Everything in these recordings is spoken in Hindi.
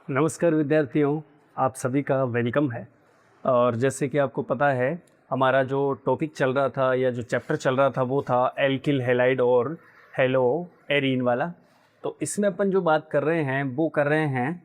नमस्कार विद्यार्थियों, आप सभी का वेलकम है। और जैसे कि आपको पता है, हमारा जो टॉपिक चल रहा था या जो चैप्टर चल रहा था वो था एल्किल हैलाइड और हेलो एरीन वाला। तो इसमें अपन जो बात कर रहे हैं वो कर रहे हैं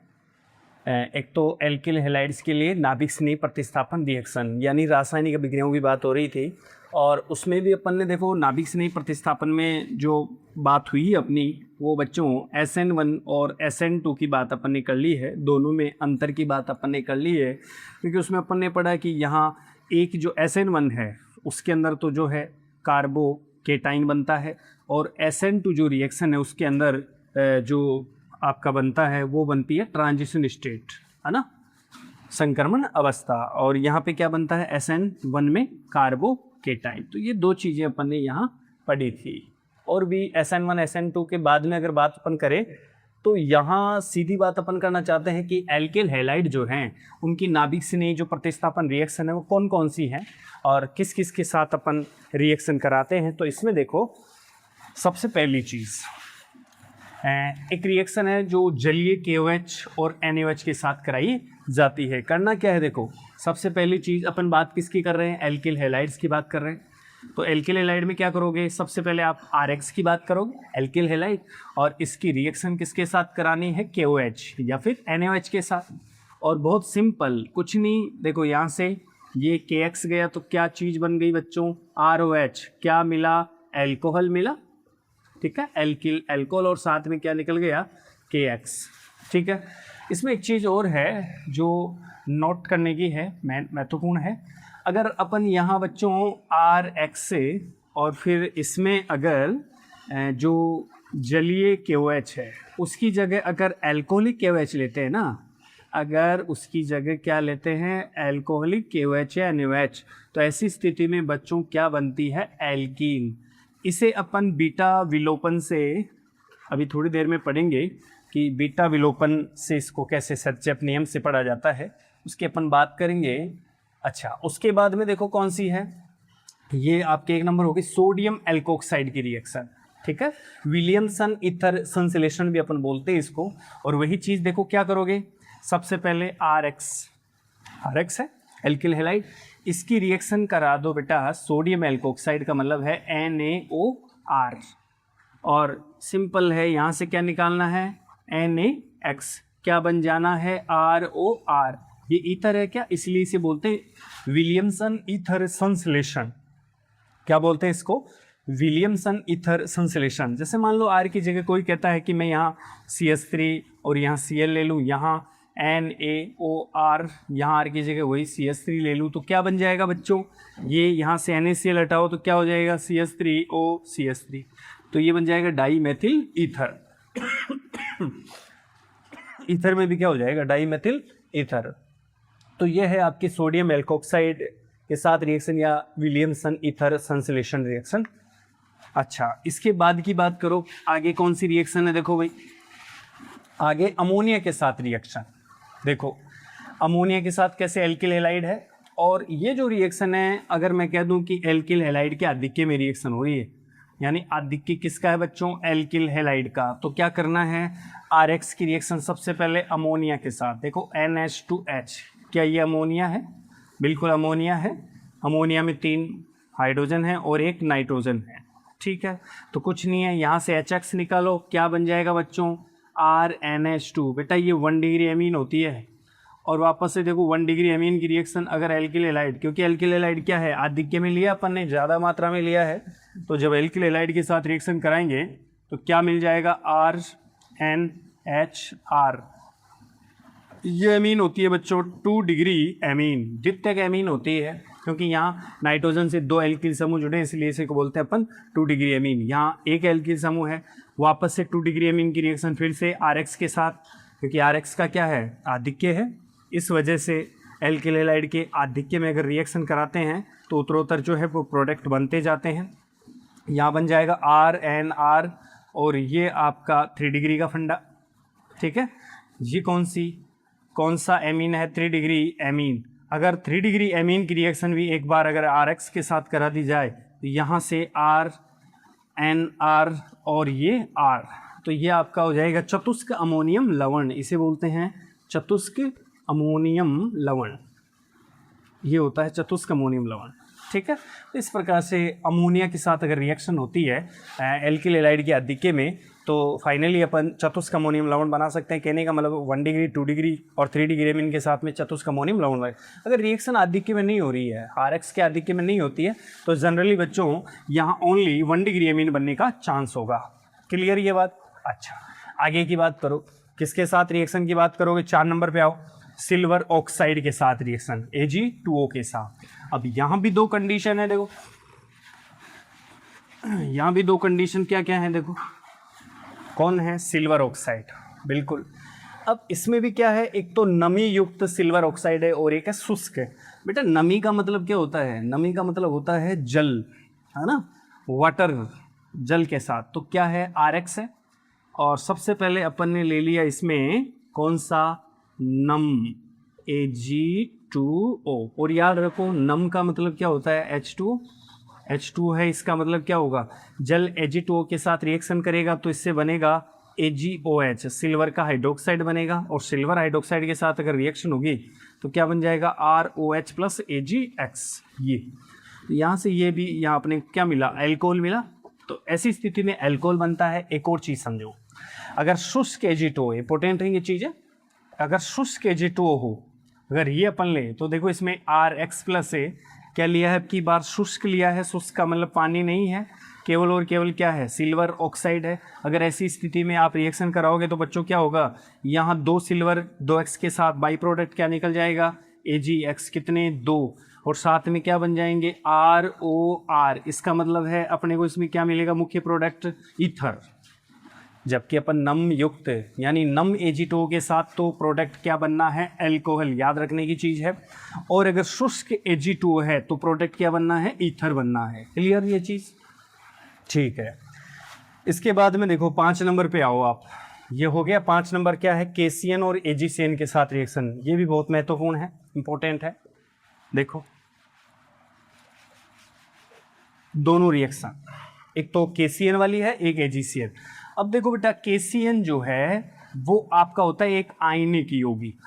एक तो एल्किल हैलाइड्स के लिए नाभिक स्नेह प्रतिस्थापन रिएक्शन यानी रासायनिक अभिक्रियाओं की बात हो रही थी। और उसमें भी अपन ने देखो नाभिक स्नेह प्रतिस्थापन में जो बात हुई अपनी वो बच्चों SN1 और SN2 की बात अपन ने कर ली है। दोनों में अंतर की बात अपन ने कर ली है, क्योंकि उसमें अपन ने पढ़ा कि यहाँ एक जो SN1 है उसके अंदर तो जो है कार्बो केटाइन बनता है, और SN2 जो रिएक्शन है उसके अंदर जो आपका बनता है वो बनती है ट्रांजिशन स्टेट, है ना, संक्रमण अवस्था। और यहाँ पे क्या बनता है SN1 में कार्बो केटाइन। तो ये दो चीज़ें अपन ने यहाँ पढ़ी थी। और भी SN1 SN2 के बाद में अगर बात अपन करें तो यहाँ सीधी बात अपन करना चाहते हैं कि एल्किल हैलाइड जो हैं उनकी नाभिक स्नेह जो प्रतिस्थापन रिएक्शन है वो कौन कौन सी हैं और किस किस के साथ अपन रिएक्शन कराते हैं। तो इसमें देखो, सबसे पहली चीज़ एक रिएक्शन है जो जलीय KOH और NaOH के साथ कराई जाती है। करना क्या है, देखो सबसे पहली चीज़ अपन बात किसकी कर रहे हैं, एल्किल हैलाइड्स की बात कर रहे हैं। तो एल्किल हैलाइड में क्या करोगे, सबसे पहले आप RX की बात करोगे एल्किल हैलाइड, और इसकी रिएक्शन किसके साथ करानी है, KOH या फिर NaOH के साथ। और बहुत सिंपल, कुछ नहीं, देखो यहाँ से ये KX गया तो क्या चीज़ बन गई बच्चों, ROH, क्या मिला, एल्कोहल मिला, ठीक है, एल्किल एल्कोहल, और साथ में क्या निकल गया, KX, ठीक है। इसमें एक चीज़ और है जो नोट करने की है, महत्वपूर्ण है। अगर अपन यहाँ बच्चों RX से और फिर इसमें अगर जो जलीय KOH है उसकी जगह अगर एल्कोहलिक KOH लेते हैं ना, अगर उसकी जगह क्या लेते हैं, एल्कोहलिक KOH या NaOH, तो ऐसी स्थिति में बच्चों क्या बनती है, एल्कीन। इसे अपन बीटा विलोपन से अभी थोड़ी देर में पढ़ेंगे कि बीटा विलोपन से इसको कैसे सर्चेप नियम से पढ़ा जाता है, उसकी अपन बात करेंगे। अच्छा, उसके बाद में देखो कौन सी है, ये आपके एक नंबर होगी सोडियम एल्कोक्साइड की रिएक्शन, ठीक है, विलियमसन ईथर संश्लेषण भी अपन बोलते हैं इसको। और वही चीज़ देखो क्या करोगे, सबसे पहले RX है एल्किल हैलाइड, इसकी रिएक्शन करा दो बेटा सोडियम एल्कोक्साइड का मतलब है NaOR, और सिंपल है, यहाँ से क्या निकालना है, NaX, क्या बन जाना है, ROR। ये ईथर है क्या, इसलिए इसे बोलते हैं विलियमसन ईथर संश्लेषण। क्या बोलते हैं इसको, विलियमसन ईथर संश्लेषण। जैसे मान लो R की जगह कोई कहता है कि मैं यहाँ CH3 और यहाँ Cl ले लूँ, यहाँ NaOR, यहाँ R की जगह वही CH3 ले लूँ, तो क्या बन जाएगा बच्चों, ये यहाँ से NaCl हटाओ तो क्या हो जाएगा, CH3O तो ये बन जाएगा डाई मेथिल ईथर। ईथर में भी क्या हो जाएगा, डाई मेथिल ईथर। तो ये है आपकी सोडियम एल्कोक्साइड के साथ रिएक्शन या विलियमसन ईथर संश्लेषण रिएक्शन। अच्छा, इसके बाद की बात करो, आगे कौन सी रिएक्शन है, देखो भाई आगे अमोनिया के साथ रिएक्शन। देखो अमोनिया के साथ कैसे, एल्किल हैलाइड है, और ये जो रिएक्शन है अगर मैं कह दूं कि एल्किल हैलाइड के आधिक्य में रिएक्शन हो रही है, यानी आधिक्य किसका है बच्चों, एल्किल हैलाइड का, तो क्या करना है, RX की रिएक्शन सबसे पहले अमोनिया के साथ। देखो NH2H, क्या ये अमोनिया है, बिल्कुल अमोनिया है। अमोनिया में 3 हाइड्रोजन है और 1 नाइट्रोजन है, ठीक है। तो कुछ नहीं है, यहाँ से HX निकालो, क्या बन जाएगा बच्चों, RNH2। बेटा ये 1 डिग्री एमीन होती है, और वापस से देखो 1 डिग्री एमीन की रिएक्शन अगर एल्किल हैलाइड, क्योंकि एल्किल हैलाइड क्या है, आधिक्य में लिया अपन ने, ज़्यादा मात्रा में लिया है, तो जब एल्किल हैलाइड के साथ रिएक्शन कराएंगे तो क्या मिल जाएगा, RNHR। ये एमीन होती है बच्चों 2 डिग्री एमीन, द्वितीयक एमीन होती है, क्योंकि यहाँ नाइट्रोजन से 2 एल्किल समूह जुड़े, इसलिए इसे को बोलते हैं अपन 2 डिग्री एमीन। यहाँ एक एल्किल समूह है, वापस से 2 डिग्री एमीन की रिएक्शन फिर से RX के साथ, क्योंकि RX का क्या है, आधिक्य है, इस वजह से एल्किल हैलाइड के आधिक्य में अगर रिएक्शन कराते हैं तो उत्तरोत्तर जो है वो प्रोडक्ट बनते जाते हैं। यहाँ बन जाएगा RNR, और ये आपका 3 डिग्री का फंडा, ठीक है। ये कौन सा एमीन है, 3 डिग्री एमीन। अगर 3 डिग्री एमीन की रिएक्शन भी एक बार अगर RX के साथ करा दी जाए तो यहाँ से RNR और ये R, तो ये आपका हो जाएगा चतुष्क अमोनियम लवण, इसे बोलते हैं चतुष्क अमोनियम लवण, ये होता है चतुष्क अमोनियम लवण। ठीक है, तो इस प्रकार से अमोनिया के साथ अगर रिएक्शन होती है एल्किल हैलाइड के आधिक्य में, तो फाइनली अपन चतुष्क अमोनियम लवण बना सकते हैं। कहने का मतलब 1 डिग्री 2 डिग्री और 3 डिग्री में इनके साथ में चतुष्क अमोनियम लवण है। अगर रिएक्शन आधिक्य में नहीं हो रही है, RX के आधिक्य में नहीं होती है, तो जनरली बच्चों यहाँ ओनली 1 डिग्री एमीन बनने का चांस होगा। क्लियर ये बात? अच्छा, आगे की बात करो, किसके साथ रिएक्शन की बात करोगे? 4 नंबर पे आओ, सिल्वर ऑक्साइड के साथ रिएक्शन, Ag2O के साथ। अब यहाँ भी 2 कंडीशन है, देखो यहाँ भी 2 कंडीशन क्या क्या है, देखो कौन है? सिल्वर ऑक्साइड, बिल्कुल। अब इसमें भी क्या है, एक तो नमी युक्त सिल्वर ऑक्साइड है और एक है शुष्क है। बेटा नमी का मतलब क्या होता है? नमी का मतलब होता है जल, है ना, वाटर, जल के साथ। तो क्या है? RX है, और सबसे पहले अपन ने ले लिया इसमें कौन सा? नम, Ag2O। और याद रखो नम का मतलब क्या होता है? H2 है, इसका मतलब क्या होगा? जल Ag2O के साथ रिएक्शन करेगा तो इससे बनेगा AgOH, सिल्वर का हाइड्रोक्साइड बनेगा। और सिल्वर हाइड्रोक्साइड के साथ अगर रिएक्शन होगी तो क्या बन जाएगा? ROH plus AgX। ये तो यहाँ से ये भी, यहाँ अपने क्या मिला? अल्कोहल मिला। तो ऐसी स्थिति में अल्कोहल बनता है। एक और चीज़ समझो, अगर शुष्क Ag2O, इंपॉर्टेंट है ये चीज़ है, अगर शुष्क Ag2O हो, अगर ये अपन ले तो देखो इसमें RX प्लस है, क्या लिया है? अब की बार शुष्क लिया है। शुष्क का मतलब पानी नहीं है, केवल और केवल क्या है? सिल्वर ऑक्साइड है। अगर ऐसी स्थिति में आप रिएक्शन कराओगे तो बच्चों क्या होगा? यहाँ 2 सिल्वर 2X के साथ बाई प्रोडक्ट क्या निकल जाएगा? AgX, कितने? 2, और साथ में क्या बन जाएंगे? ROR। इसका मतलब है अपने को इसमें क्या मिलेगा? मुख्य प्रोडक्ट ईथर। जबकि अपन नम युक्त यानी नम Ag2O के साथ तो प्रोडक्ट क्या बनना है? अल्कोहल, याद रखने की चीज़ है। और अगर शुष्क Ag2O है तो प्रोडक्ट क्या बनना है? ईथर बनना है। क्लियर ये चीज़? ठीक है। इसके बाद में देखो 5 नंबर पे आओ आप, ये हो गया 5 नंबर। क्या है? KCN और AgCN के साथ रिएक्शन, ये भी बहुत महत्वपूर्ण है, इंपॉर्टेंट है। देखो दोनों रिएक्शन, एक तो KCN वाली है, एक AgCN। अब देखो बेटा KCN जो है वो आपका होता है एक आयनिक यौगिक।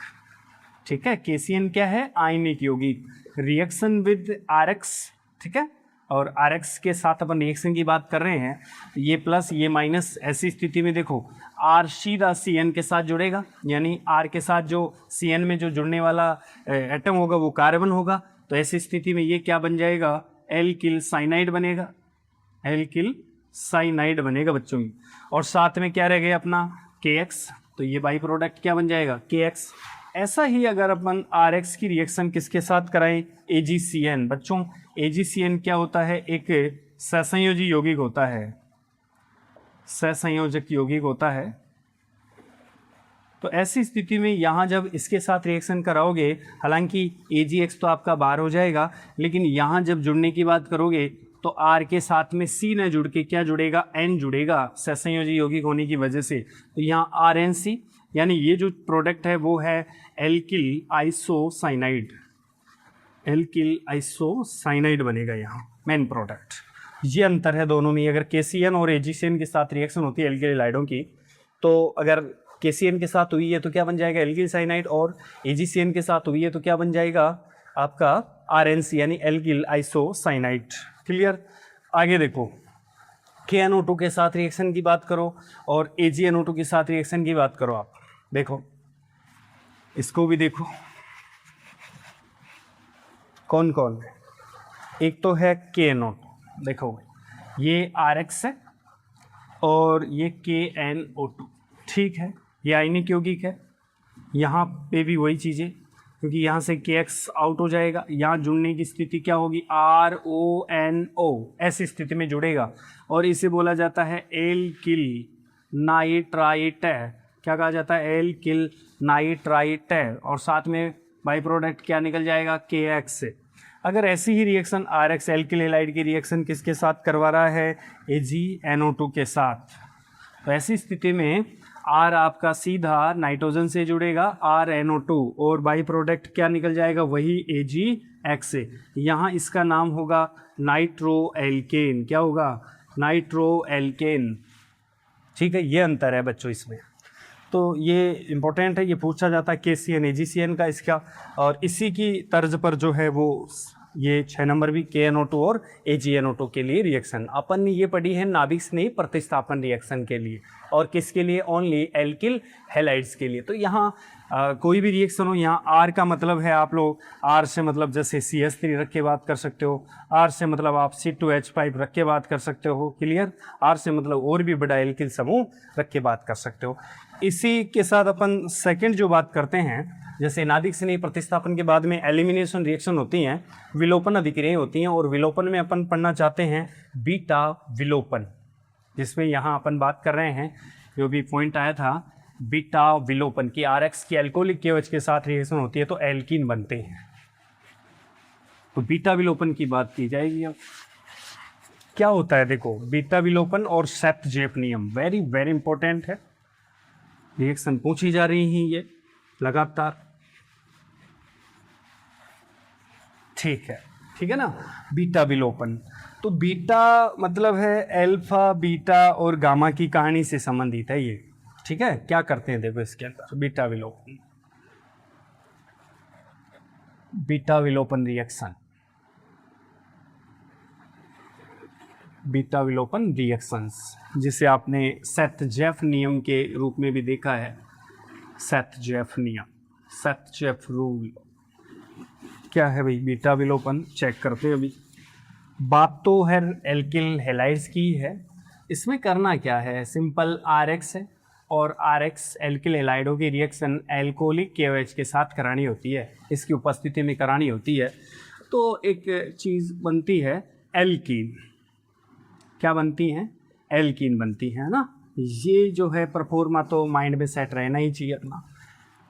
ठीक है, KCN क्या है? आयनिक यौगिक। रिएक्शन विद RX, ठीक है, और RX के साथ अपन रिएक्शन की बात कर रहे हैं, ये प्लस ये माइनस। ऐसी स्थिति में देखो R सीधा CN के साथ जुड़ेगा, यानी R के साथ जो CN में जो जुड़ने वाला एटम होगा वो कार्बन होगा। तो ऐसी स्थिति में ये क्या बन जाएगा? एल्किल साइनाइड बनेगा, एल्किल साइनाइड बनेगा बच्चों की। और साथ में क्या रह गया अपना? KX। तो ये बाई प्रोडक्ट क्या बन जाएगा? KX। ऐसा ही अगर अपन RX की रिएक्शन किसके साथ कराएं? AgCN। बच्चों AgCN क्या होता है? एक सहसंयोजी यौगिक होता है, सहसंयोजक यौगिक होता है। तो ऐसी स्थिति में यहाँ जब इसके साथ रिएक्शन कराओगे, हालांकि AgX तो आपका बाहर हो जाएगा, लेकिन यहाँ जब जुड़ने की बात करोगे तो R के साथ में C न जुड़ के क्या जुड़ेगा? N जुड़ेगा, सहसंयोजी यौगिक होने की वजह से। तो यहाँ RNC, यानी ये जो प्रोडक्ट है वो है एल्किल आइसोसाइनाइड, एल्किल आइसोसाइनाइड बनेगा यहाँ मेन प्रोडक्ट। ये अंतर है दोनों में। अगर KCN और AgCN के साथ रिएक्शन होती है एल्किल हैलाइडों की, तो अगर KCN के साथ हुई है तो क्या बन जाएगा? Alkyl cyanide. और AgCN के साथ हुई है तो क्या बन जाएगा? आपका RNC, यानी एल्किल आइसोसाइनाइड। क्लियर? आगे देखो, KNO2 के साथ रिएक्शन की बात करो और AgNO2 के साथ रिएक्शन की बात करो। आप देखो इसको भी देखो कौन कौन है। एक तो है KNO2, देखो ये RX है और ये KNO2, ठीक है, ये आयनिक यौगिक है। यहाँ पे भी वही चीज़ें, क्योंकि यहाँ से KX आउट हो जाएगा, यहाँ जुड़ने की स्थिति क्या होगी? RONO, ऐसी स्थिति में जुड़ेगा और इसे बोला जाता है एल्किल नाइट्राइट। क्या कहा जाता है? Alkyl nitrite. और साथ में बाई प्रोडक्ट क्या निकल जाएगा? KX। अगर ऐसी ही रिएक्शन RX एल्किल हैलाइड की रिएक्शन किसके साथ करवा रहा है? AgNO2 के साथ। तो ऐसी स्थिति में R आपका सीधा नाइट्रोजन से जुड़ेगा, RNO2, और बाई प्रोडक्ट क्या निकल जाएगा? वही AgX। यहाँ इसका नाम होगा नाइट्रोएल्केन। क्या होगा? नाइट्रोएल्केन। ठीक है, ये अंतर है बच्चों इसमें। तो ये इम्पोर्टेंट है, ये पूछा जाता है KCN AgCN का इसका। और इसी की तर्ज पर जो है वो ये 6 नंबर भी KNO2 और AgNO2 के लिए रिएक्शन अपन ने ये पढ़ी है नाभिक स्नेही प्रतिस्थापन रिएक्शन के लिए, और किसके लिए? ओनली एल्किल हैलाइड्स के लिए। तो यहाँ कोई भी रिएक्शन हो, यहाँ R का मतलब है आप लोग R से मतलब जैसे CH3 रख के बात कर सकते हो, R से मतलब आप C2H5 रख के बात कर सकते हो, क्लियर। R से मतलब और भी बड़ा एल्किल समूह रख के बात कर सकते हो। इसी के साथ अपन सेकंड जो बात करते हैं, जैसे नाभिक स्नेही प्रतिस्थापन के बाद में एलिमिनेशन रिएक्शन होती हैं, विलोपन अभिक्रियाएं होती हैं, और विलोपन में अपन पढ़ना चाहते हैं बीटा विलोपन, जिसमें यहाँ अपन बात कर रहे हैं जो भी पॉइंट आया था बीटा विलोपन की RX की एल्कोहलिक KOH के साथ रिएक्शन होती है तो एल्कीन बनते हैं। तो बीटा विलोपन की बात की जाएगी। अब क्या होता है देखो, बीटा विलोपन और सेप्ट-जेफ नियम वेरी वेरी इंपॉर्टेंट है, रिएक्शन पूछी जा रही हैं ये लगातार, ठीक है ना। बीटा विलोपन, तो बीटा मतलब है अल्फा बीटा और गामा की कहानी से संबंधित है ये, ठीक है। क्या करते हैं देखो इसके अंदर बीटा विलोपन, बीटा विलोपन रिएक्शन, बीटा विलोपन रिएक्शंस जिसे आपने सेप्ट-जेफ नियम के रूप में भी देखा है। सेप्ट-जेफ नियम, सेप्ट-जेफ रूल क्या है भाई? बीटा विलोपन चेक करते हैं अभी। बात तो है एल्किल हैलाइड्स की है, इसमें करना क्या है? सिंपल RX है और RX एल्किल हैलाइडों की रिएक्शन एल्कोहलिक KOH के साथ करानी होती है, इसकी उपस्थिति में करानी होती है। तो एक चीज़ बनती है एल्कीन, क्या बनती हैं? एल्कीन बनती है ना। ये जो है परफॉर्मा तो माइंड में सेट रहना ही चाहिए अपना।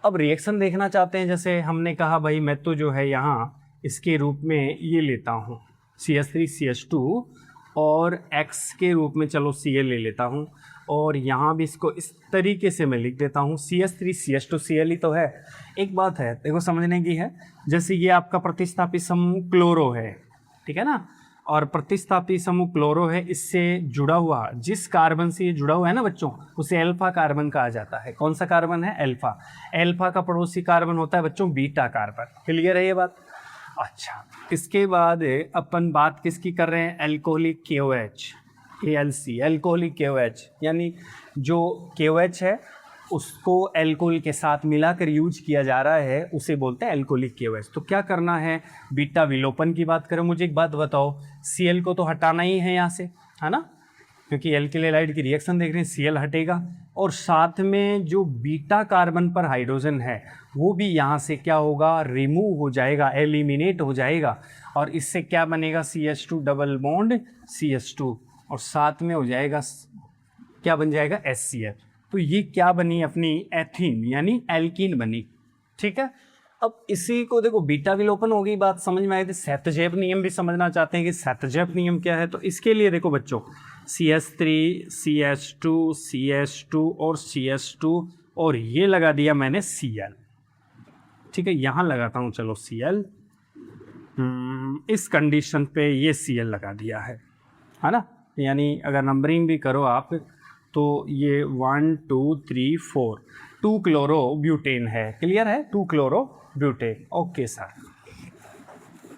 अब रिएक्शन देखना चाहते हैं, जैसे हमने कहा भाई मैं तो जो है यहाँ इसके रूप में ये लेता हूँ CH3CH2 और X के रूप में चलो Cl ले लेता हूँ, और यहाँ भी इसको इस तरीके से मैं लिख देता हूँ CH3CH2 Cl ही तो है। एक बात है देखो समझने की है, जैसे ये आपका प्रतिस्थापी समूह क्लोरो है, ठीक है ना, और प्रतिस्थापी समूह क्लोरो है, इससे जुड़ा हुआ जिस कार्बन से ये जुड़ा हुआ है ना बच्चों, उसे अल्फा कार्बन कहा जाता है। कौन सा कार्बन है? अल्फा। अल्फा का पड़ोसी कार्बन होता है बच्चों बीटा कार्बन। क्लियर है ये बात? अच्छा, इसके बाद अपन बात किसकी कर रहे हैं? Alcoholic KOH, ALC, alcoholic KOH, यानी जो KOH है उसको अल्कोहल के साथ मिलाकर यूज किया जा रहा है, उसे बोलते हैं अल्कोहलिक KOH। तो क्या करना है? बीटा विलोपन की बात करें। मुझे एक बात बताओ, Cl को तो हटाना ही है यहाँ से, है ना, क्योंकि एल्किल हैलाइड की रिएक्शन देख रहे हैं, Cl हटेगा, और साथ में जो बीटा कार्बन पर हाइड्रोजन है वो भी यहाँ से क्या होगा? रिमूव हो जाएगा, एलिमिनेट हो जाएगा, और इससे क्या बनेगा? CH2 डबल बॉन्ड CH2, और साथ में हो जाएगा क्या बन जाएगा? HCl। तो ये क्या बनी? अपनी एथीन यानी एल्कीन बनी, ठीक है। अब इसी को देखो बीटा विलोपन हो गई, बात समझ में आई थी। सेप्ट-जेफ नियम भी समझना चाहते हैं कि सेप्ट-जेफ नियम क्या है, तो इसके लिए देखो बच्चों CH3 CH2 CH2 और CH2, और ये लगा दिया मैंने Cl, ठीक है। यहाँ लगाता हूँ चलो Cl, इस कंडीशन पे ये Cl लगा दिया है ना, यानी अगर नंबरिंग भी करो आप तो ये 1 2 3 4 2 क्लोरो ब्यूटेन है। क्लियर है? 2 क्लोरो ब्यूटेन। Okay sir.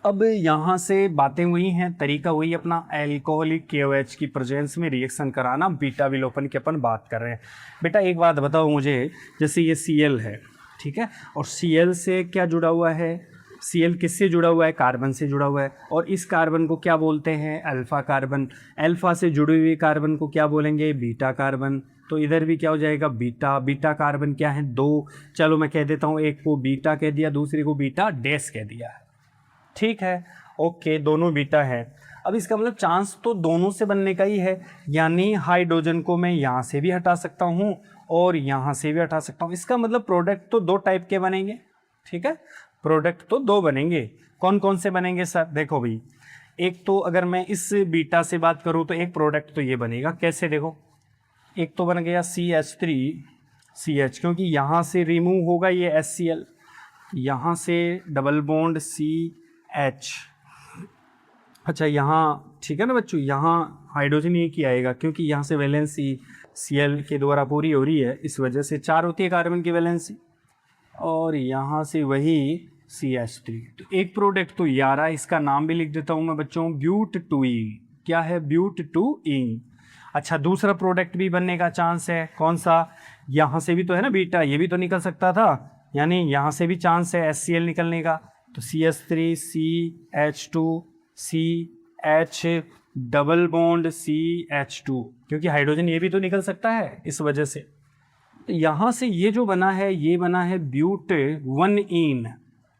अब यहाँ से बातें हुई हैं, तरीका हुई अपना एल्कोहलिक KOH की प्रेजेंस में रिएक्शन कराना, बीटा विलोपन की अपन बात कर रहे हैं। बेटा एक बात बताओ मुझे, जैसे ये Cl है, ठीक है, और Cl से क्या जुड़ा हुआ है? Cl किससे जुड़ा हुआ है? कार्बन से जुड़ा हुआ है, और इस कार्बन को क्या बोलते हैं? Alpha carbon. अल्फा से जुड़ी हुई कार्बन को क्या बोलेंगे? Beta carbon. तो इधर भी क्या हो जाएगा? बीटा। बीटा कार्बन क्या है? 2। चलो मैं कह देता हूँ, एक को बीटा कह दिया, दूसरे को बीटा डैश कह दिया, ठीक है। ओके, दोनों बीटा है। अब इसका मतलब चांस तो दोनों से बनने का ही है, यानी हाइड्रोजन को मैं यहाँ से भी हटा सकता हूँ और यहाँ से भी हटा सकता हूँ। इसका मतलब प्रोडक्ट तो 2 टाइप के बनेंगे, ठीक है, प्रोडक्ट तो 2 बनेंगे। कौन कौन से बनेंगे सर? देखो भाई, एक तो अगर मैं इस बीटा से बात करूँ तो एक प्रोडक्ट तो ये बनेगा। कैसे? देखो, एक तो बन गया CH3CH, क्योंकि यहाँ से रिमूव होगा ये HCl, यहाँ से डबल बॉन्ड CH। अच्छा, यहाँ ठीक है ना बच्चों, यहाँ हाइड्रोजन एक ही आएगा क्योंकि यहाँ से वैलेंसी Cl के द्वारा पूरी हो रही है, इस वजह से 4 होती है कार्बन की वैलेंसी, और यहाँ से वही CH3। तो एक प्रोडक्ट तो यार इसका नाम भी लिख देता हूँ मैं बच्चों, ब्यूट-टूईन। क्या है? ब्यूट-टूईन। अच्छा, दूसरा प्रोडक्ट भी बनने का चांस है, कौन सा? यहाँ से भी तो है ना बीटा, ये भी तो निकल सकता था, यानी यहाँ से भी चांस है HCl निकलने का। तो CH3 CH2 CH double bond CH2, क्योंकि हाइड्रोजन ये भी तो निकल सकता है इस वजह से। तो यहाँ से ये जो बना है, ये बना है ब्यूट-1ईन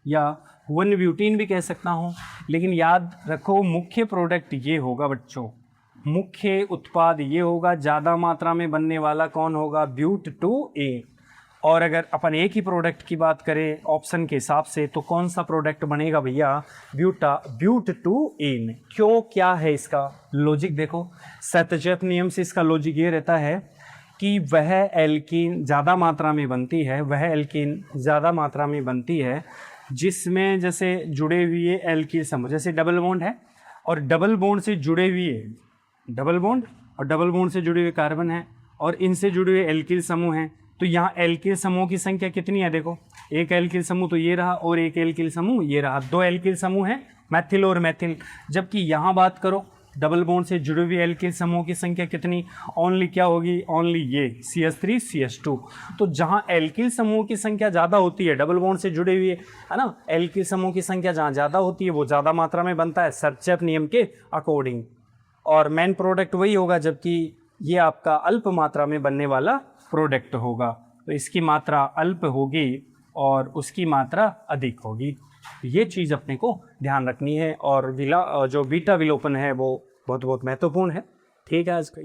या 1-ब्यूटीन भी कह सकता हूँ। लेकिन याद रखो मुख्य प्रोडक्ट ये होगा बच्चों, मुख्य उत्पाद ये होगा, ज़्यादा मात्रा में बनने वाला कौन होगा? ब्यूट-2-एन। और अगर अपन एक ही प्रोडक्ट की बात करें ऑप्शन के हिसाब से, तो कौन सा प्रोडक्ट बनेगा भैया? ब्यूट-2-एन। क्यों, क्या है इसका लॉजिक? देखो, सतचेत नियम से इसका लॉजिक ये रहता है कि वह एल्कीन ज़्यादा मात्रा में बनती है, वह एल्कीन ज़्यादा मात्रा में बनती है जिसमें जैसे जुड़े हुए एल्कीन समूह, जैसे डबल बॉन्ड है और डबल बॉन्ड से जुड़े हुए डबल बॉन्ड और डबल बॉन्ड से जुड़े हुए कार्बन हैं और इनसे जुड़े हुए एल्किल समूह हैं। तो यहाँ एल्किल समूह की संख्या कितनी है? देखो, एक एल्किल समूह तो ये रहा और एक एल्किल समूह ये रहा, 2 एल्किल समूह हैं, मैथिल और मैथिल। जबकि यहाँ बात करो डबल बॉन्ड से जुड़े हुए एल्किल समूह की संख्या कितनी? ओनली क्या होगी? ओनली ये CH3 CH2। तो जहाँ एल्किल समूह की संख्या ज़्यादा होती है, डबल बॉन्ड से जुड़े हुए है ना, एल्किल समूह की संख्या जहाँ ज़्यादा होती है वो ज़्यादा मात्रा में बनता है सर्चेप नियम के अकॉर्डिंग, और मेन प्रोडक्ट वही होगा, जबकि ये आपका अल्प मात्रा में बनने वाला प्रोडक्ट होगा। तो इसकी मात्रा अल्प होगी और उसकी मात्रा अधिक होगी। ये चीज़ अपने को ध्यान रखनी है, और जो बीटा विलोपन है वो बहुत बहुत महत्वपूर्ण है। ठीक है आज का